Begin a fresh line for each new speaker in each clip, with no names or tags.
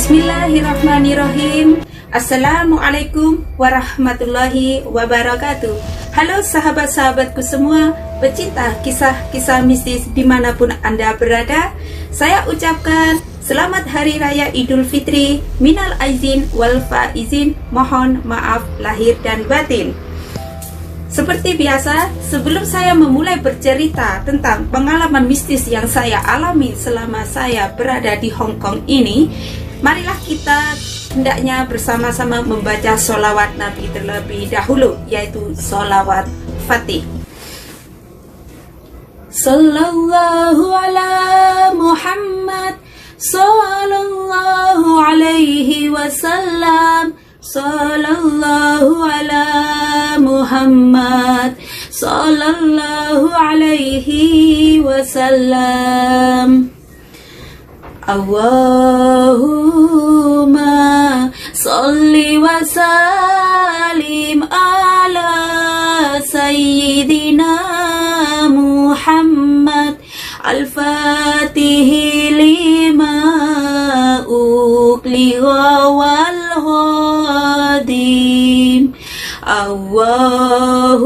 Bismillahirrahmanirrahim. Assalamualaikum warahmatullahi wabarakatuh. Halo sahabat-sahabatku semua, pecinta kisah-kisah mistis dimanapun Anda berada. Saya ucapkan selamat Hari Raya Idul Fitri, minal aizin wal faizin, mohon maaf lahir dan batin. Seperti biasa, sebelum saya memulai bercerita tentang pengalaman mistis yang saya alami selama saya berada di Hong Kong ini, marilah kita hendaknya bersama-sama membaca sholawat Nabi terlebih dahulu, yaitu sholawat Fatih. Sallallahu ala Muhammad, sallallahu alaihi wasallam, sallallahu ala Muhammad, sallallahu alaihi wasallam. Allahumma salli wa sallim ala sayyidina Muhammad al-Fatihi lima uqligha wal ghadim. Allahumma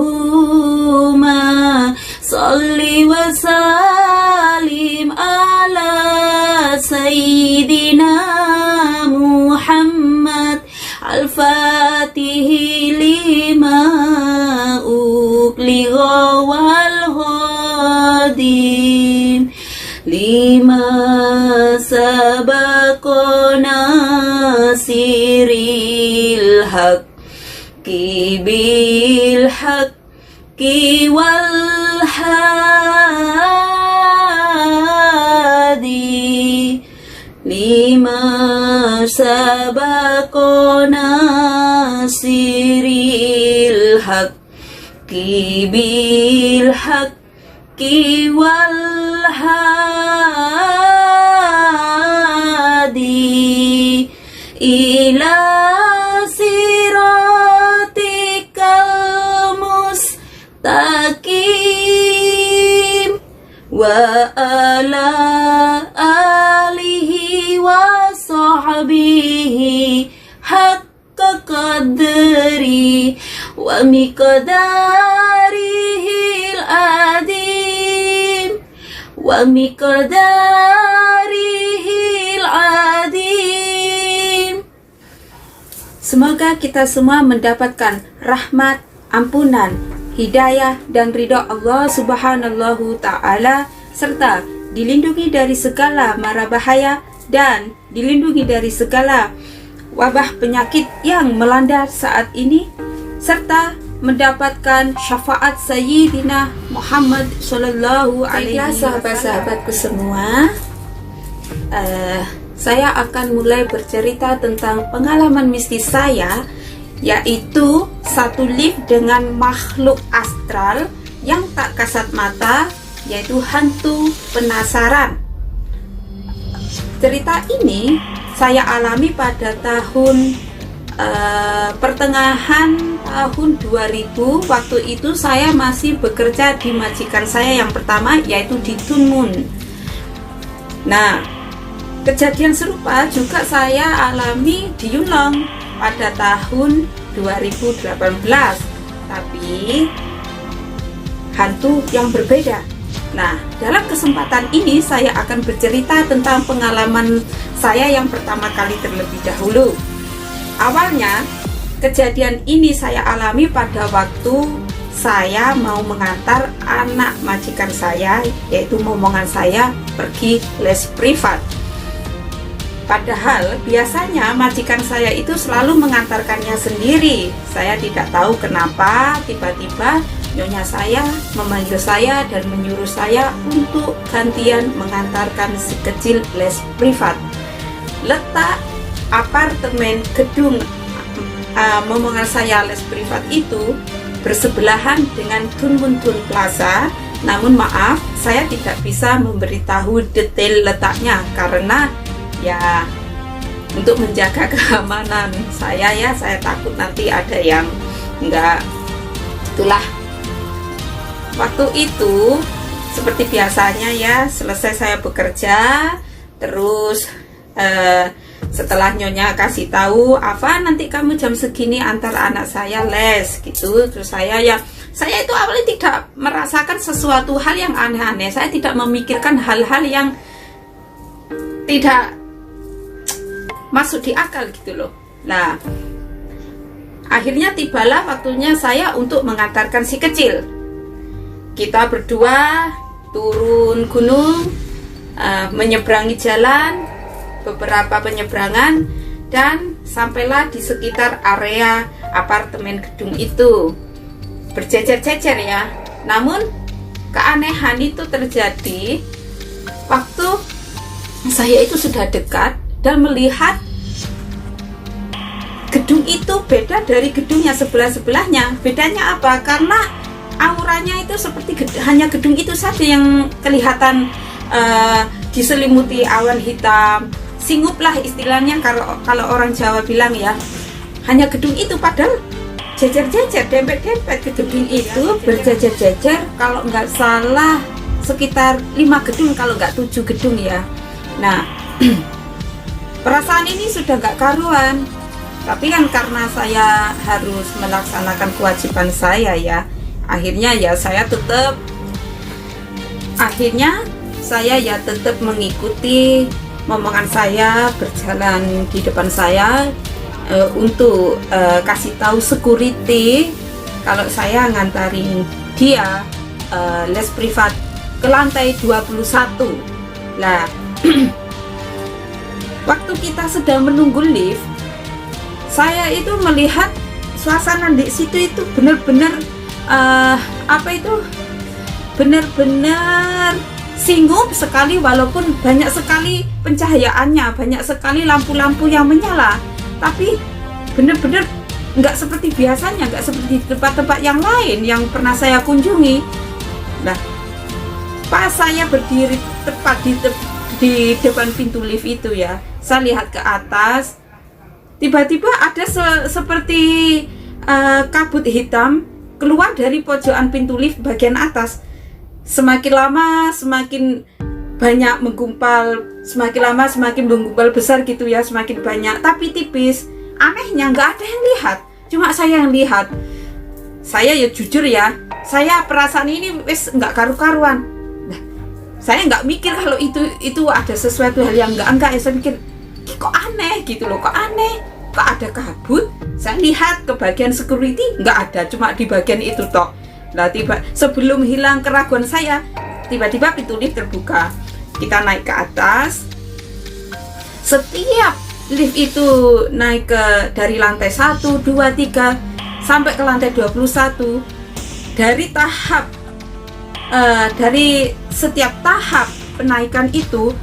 salli wa sallim ala sayyidina Muhammad al-Fatihi lima uqligha wal ghadim lima sabaqana siril haqqi bil haqqi wal hadi lima sabaqana siril haqqi bil haqqi wal hadi ila siratikal mustaqim wa ala alihi wa sahbihi haqqa qadri wa miqdarihil adim wa miqdarihil adim. Semoga kita semua mendapatkan rahmat, ampunan, hidayah dan ridha Allah Subhanahu Ta'ala, serta dilindungi dari segala mara bahaya dan dilindungi dari segala wabah penyakit yang melanda saat ini, serta mendapatkan syafaat Sayyidina Muhammad Sallallahu Alaihi Wasallam. Sahabat-sahabatku semua, saya akan mulai bercerita tentang pengalaman mistis saya, yaitu satu lift dengan makhluk astral yang tak kasat mata, yaitu hantu penasaran. Cerita ini saya alami pada tahun pertengahan tahun 2000. Waktu itu saya masih bekerja di majikan saya yang pertama, yaitu di Tuen Mun. Nah, kejadian serupa juga saya alami di Yuen Long pada tahun 2018, tapi hantu yang berbeda. Nah, dalam kesempatan ini saya akan bercerita tentang pengalaman saya yang pertama kali terlebih dahulu. Awalnya, kejadian ini saya alami pada waktu saya mau mengantar anak majikan saya, yaitu momongan saya, pergi les privat. Padahal biasanya majikan saya itu selalu mengantarkannya sendiri. Saya tidak tahu kenapa tiba-tiba nyonya saya memanggil saya dan menyuruh saya untuk gantian mengantarkan si kecil les privat. Letak apartemen gedung momongan saya les privat itu bersebelahan dengan Tuen Mun Plaza. Namun maaf, saya tidak bisa memberitahu detail letaknya karena ya untuk menjaga keamanan saya, ya saya takut nanti ada yang enggak. Itulah, waktu itu seperti biasanya ya, selesai saya bekerja, terus Setelah nyonya kasih tahu, apa nanti kamu jam segini antar anak saya les gitu. Terus saya itu awalnya tidak merasakan sesuatu hal yang aneh-aneh. Saya tidak memikirkan hal-hal yang tidak masuk di akal gitu loh. Nah, akhirnya tibalah waktunya saya untuk mengantarkan si kecil. Kita berdua turun gunung, menyeberangi jalan, beberapa penyeberangan, dan sampailah di sekitar area apartemen gedung itu. Berjejer-jejer ya. Namun keanehan itu terjadi waktu saya itu sudah dekat dan melihat gedung itu beda dari gedung yang sebelah-sebelahnya. Bedanya apa? Karena auranya itu seperti hanya gedung itu saja yang kelihatan diselimuti awan hitam. Singup lah istilahnya kalau orang Jawa bilang ya. Hanya gedung itu, padahal jejer-jejer, dempet-dempet ke gedung itu, berjejer-jejer. Kalau nggak salah sekitar 5 gedung, kalau nggak 7 gedung ya. Nah, perasaan ini sudah nggak karuan. Tapi kan karena saya harus melaksanakan kewajiban saya ya, akhirnya saya tetap mengikuti momongan saya, berjalan di depan saya untuk kasih tahu security kalau saya ngantarin dia les privat ke lantai 21. Nah, waktu kita sedang menunggu lift, saya itu melihat suasana di situ itu benar-benar benar-benar singup sekali, walaupun banyak sekali pencahayaannya, banyak sekali lampu-lampu yang menyala, tapi benar-benar nggak seperti biasanya, nggak seperti tempat-tempat yang lain yang pernah saya kunjungi. Nah, pas saya berdiri tepat di depan pintu lift itu ya, saya lihat ke atas. Tiba-tiba ada seperti kabut hitam keluar dari pojokan pintu lift bagian atas. Semakin lama semakin banyak menggumpal, semakin lama semakin menggumpal besar gitu ya, semakin banyak tapi tipis. Anehnya nggak ada yang lihat, cuma saya yang lihat. Saya ya jujur ya, saya perasaan ini wis nggak karu-karuan. Nah, saya nggak mikir kalau itu ada sesuatu hal yang enggak ya. Saya pikir kok aneh gitu loh, kok aneh, kok ada kabut. Saya lihat ke bagian security, nggak ada, cuma di bagian itu toh. Nah, sebelum hilang keraguan saya, tiba-tiba pintu lift terbuka. Kita naik ke atas. Setiap lift itu naik dari lantai 1, 2, 3 sampai ke lantai 21. Dari setiap tahap penaikan itu,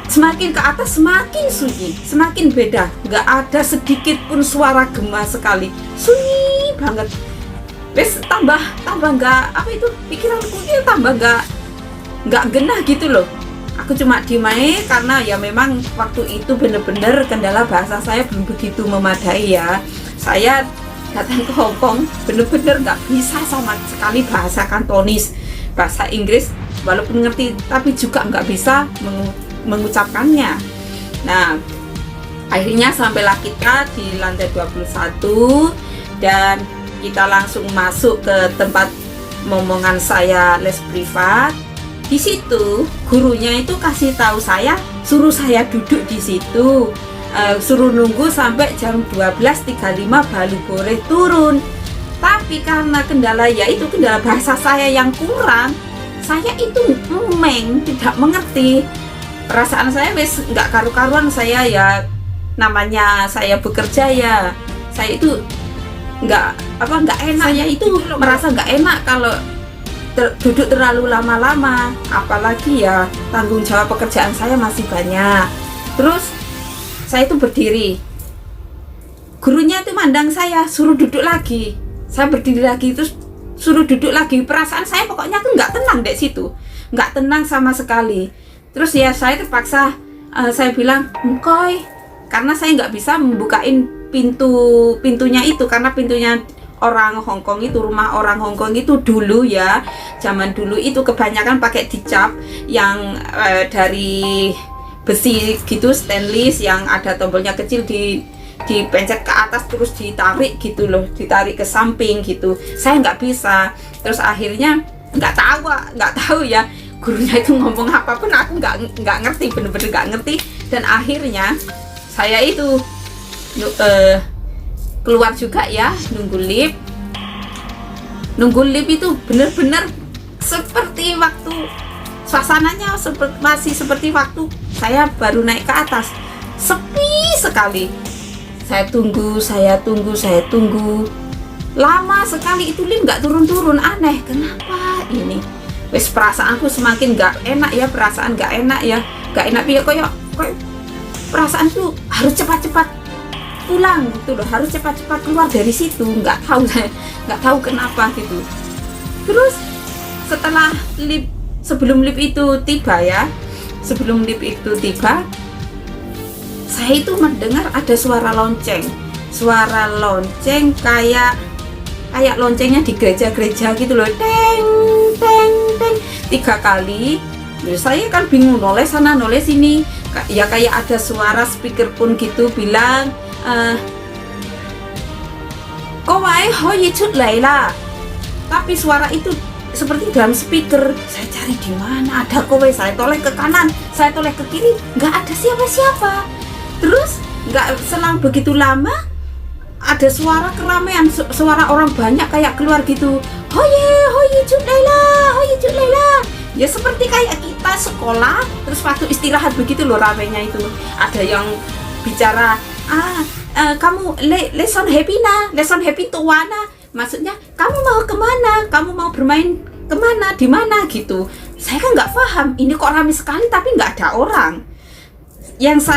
semakin ke atas semakin sunyi, semakin beda. Nggak ada sedikit pun suara gema sekali, sunyi banget. Wes tambah nggak pikiranku ini tambah nggak genah gitu loh. Aku cuma dimai karena ya memang waktu itu bener-bener kendala bahasa saya belum begitu memadai ya. Saya datang ke Hong Kong bener-bener nggak bisa sama sekali bahasa Kantonis, bahasa Inggris walaupun ngerti tapi juga nggak bisa mengucapkannya. Nah, akhirnya sampailah kita di lantai 21 dan kita langsung masuk ke tempat momongan saya les privat. Di situ gurunya itu kasih tahu saya, suruh saya duduk di situ, suruh nunggu sampai jam 12.35 baru boleh turun. Tapi karena kendala bahasa saya yang kurang, saya itu tidak mengerti. Perasaan saya wes nggak karu-karuan. Saya ya namanya saya bekerja ya, saya itu nggak enak. Saya itu merasa nggak enak kalau duduk terlalu lama-lama, apalagi ya tanggung jawab pekerjaan saya masih banyak. Terus saya itu berdiri, gurunya itu mandang saya, suruh duduk lagi. Saya berdiri lagi, terus suruh duduk lagi. Perasaan saya pokoknya tuh nggak tenang dek situ, nggak tenang sama sekali. Terus ya saya terpaksa saya bilang engkoy, karena saya nggak bisa membukain pintunya itu, karena pintunya orang Hong Kong itu, rumah orang Hong Kong itu dulu ya, zaman dulu itu kebanyakan pakai dicap yang dari besi gitu, stainless yang ada tombolnya kecil, dipencet ke atas terus ditarik gitu loh, ditarik ke samping gitu. Saya nggak bisa. Terus akhirnya nggak tahu ya gurunya itu ngomong apapun, aku nggak ngerti, bener-bener nggak ngerti. Dan akhirnya saya itu keluar juga ya, nunggu lift itu bener-bener seperti waktu suasananya masih seperti waktu saya baru naik ke atas, sepi sekali. Saya tunggu lama sekali, itu lift nggak turun-turun. Aneh, kenapa ini? Wes perasaanku semakin nggak enak ya, nggak enak ya, kayak perasaan tuh harus cepat-cepat pulang gitu loh, harus cepat-cepat keluar dari situ. Nggak tahu kenapa gitu. Terus setelah sebelum lift itu tiba, saya itu mendengar ada suara lonceng kayak loncengnya di gereja-gereja gitu loh, teng teng teng 3 kali. Terus saya kan bingung, noleh sana noleh sini, ya kayak ada suara speakerphone gitu bilang, "Kowai hoi cut lah." Tapi suara itu seperti dalam speaker. Saya cari di mana ada kowai, saya toleh ke kanan, saya toleh ke kiri, nggak ada siapa-siapa. Terus nggak selang begitu lama ada suara keramaian, suara orang banyak kayak keluar gitu, hoye cut Laila. Ya seperti kayak kita sekolah terus waktu istirahat begitu loh, ramainya itu. Ada yang bicara, kamu lesson happy tuana, maksudnya kamu mau kemana, kamu mau bermain kemana, di mana gitu. Saya kan nggak paham, ini kok ramai sekali tapi nggak ada orang. Yang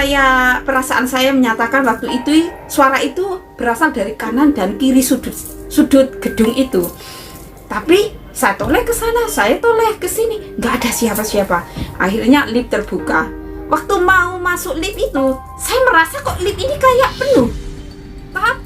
perasaan saya menyatakan waktu itu suara itu berasal dari kanan dan kiri sudut gedung itu. Tapi saya toleh ke sana, saya toleh ke sini, nggak ada siapa-siapa. Akhirnya lift terbuka. Waktu mau masuk lift itu, saya merasa kok lift ini kayak penuh. Tapi